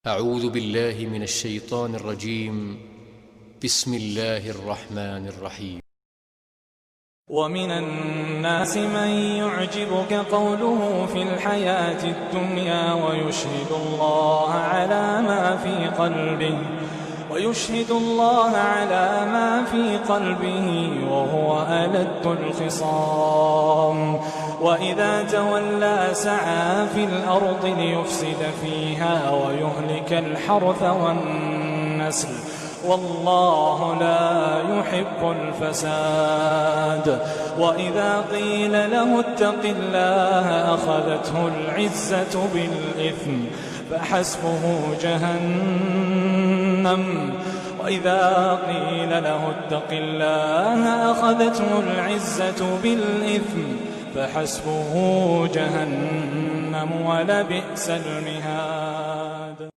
أعوذ بالله من الشيطان الرجيم. بسم الله الرحمن الرحيم. ومن الناس من يعجبك قوله في الحياة الدنيا ويشهد الله على ما في قلبه وهو ألد الخصام وإذا تولى سعى في الأرض ليفسد فيها ويهلك الحرث والنسل والله لا يحب الفساد. وإذا قيل له اتق الله أخذته العزة بالإثم فحسبه جهنم وإذا قيل له اتق الله أخذته العزة بالإثم فحسبه جهنم ولبئس المهاد.